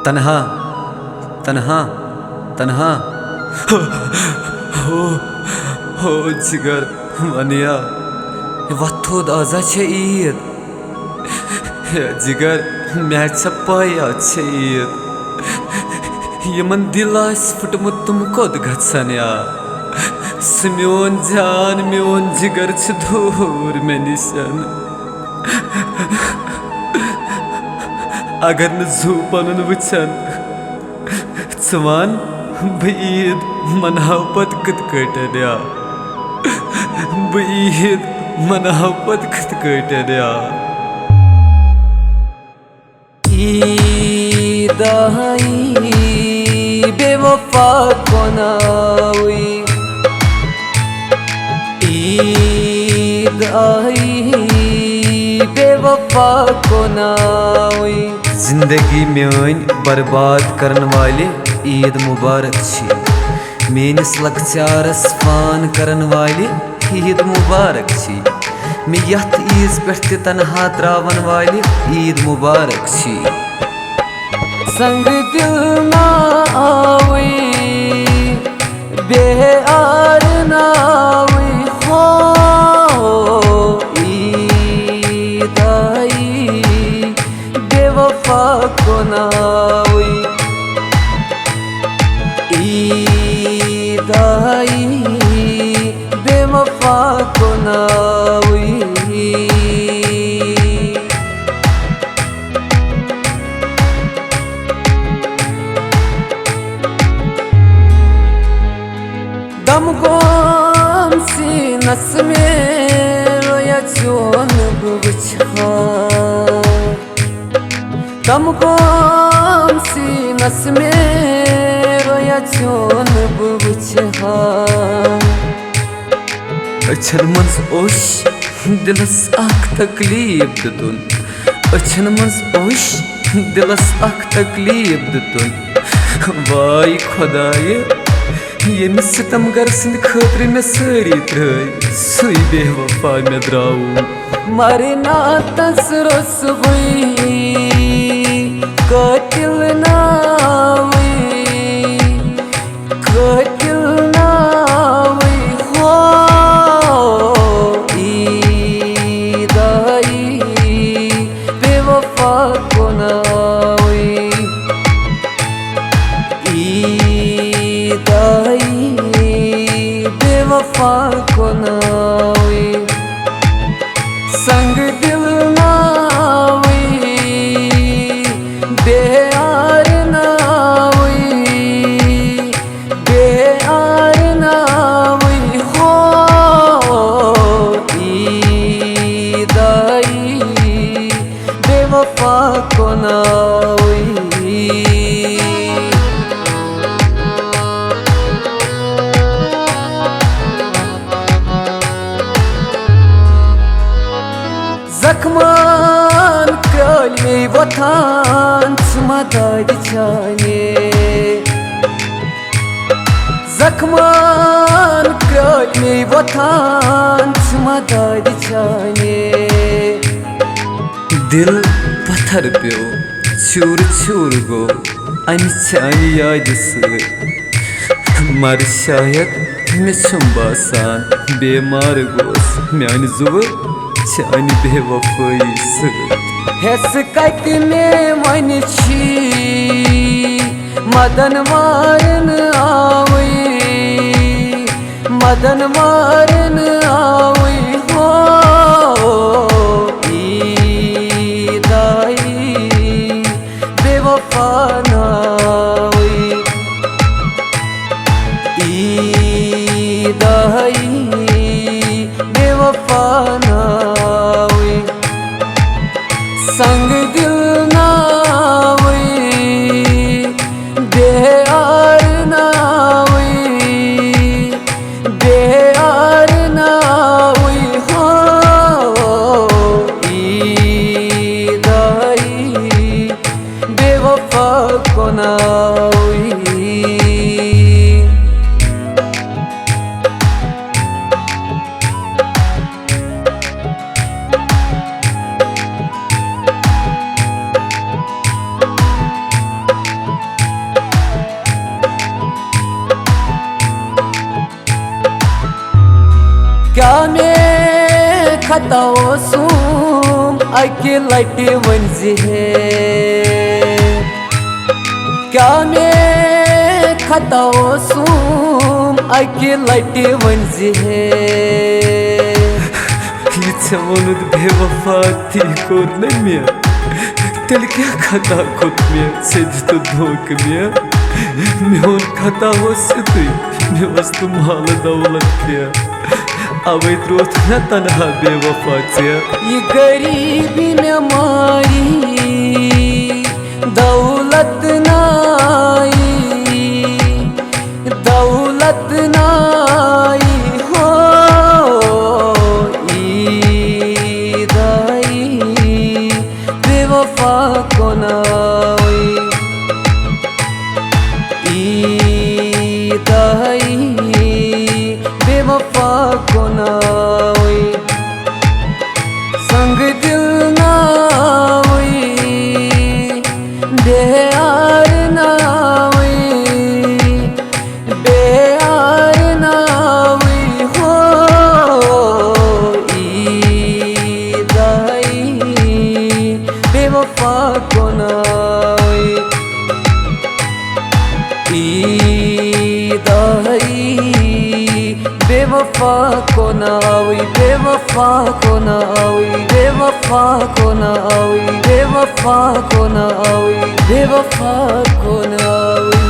तन्हा तन्हा तन्हा हो हो जिगर वनिया वथोद आजा छे ईद जिगर मे पाया छे ईद यमन दिल फुटमुत तुम कोद गछन या स्म्योन जान म्योन जिगर छ दूर मे निशन अगर न जू पनुन वचन वन बह ईद मनाव पत कत कटन या बह ईद मनाव पत कत कटन या ईद आई बेवफा कोनावी ईद आई बेवफा कोनावी जिंदगी मेन बर्बाद करने वाले ईद मुबारक छी मेनिस लकचारस फान करन वाले ईद मुबारक छी मे यथ ईज पे तनहा त्रावन वाले ईद मुबारक छी संग दिल ना आवी बेआर ना आवी हो ईद आई बेवफा कोनावी ईद आई बेवफा कोनावी दम गोम सी नस में रोया जोन बुझा दम गोम सी नस में रोया जोन बुझा अछन मज ओश दिलस अख तकलीफ दुन अछन मज ओश दिलस अख तकलीफ दुन वाई खुदाये ये सितमगर सिंद खतर मे सारी त्रय सुई बेवफा मे द्राऊ मरना तस रसबई कातिल नावी हो ईद आई बेवफा कोनावी ईद आई बेवफा कोनावी संग दिल नावी बेआर नावी बेआर नावी हो ईद आई बेवफा कोनावी जख्मान कल में वथान मदद जाने जख्मान कल में वथान मदद जाने दिल पत्थर प्यो चूर चूर गो अन याद मर शायद मे बासान बेमार गोस मान जुव चानी बेवफाई हेस कत में वन छी मदन मारन आवी मदन मारन आवी हो ईद आई बेवफा नावी ईद आई बेवफा नावी संग दिल नावी बेआर नावी बेआर नावी हो ईद आई बेवफा कोनावी क्या मैं खता ओसुम अकि लटि वंजि है क्या मैं खता ओसुम अकि लटि वंजि है ये वोनुत बेवफा थी कोर न मे तेल क्या खता खोत मे से तो धोख मे मोन खता होस तुई मे वस तुम हाल दौलत क्या अवै त्रोथ न तन्हा बेवफा ये गरीबी में मारी दौलत नाई हो ई दाई बेवफा को नाई ई दाई बेवफा को नाई संग दिल नाई बेयार नाई हो ई दाई बेवफा को नाई ई दाई बेवफा को नाई बेवफा को नाई बेवफा को नाई बेवफा को नाई बेवफा को नाई।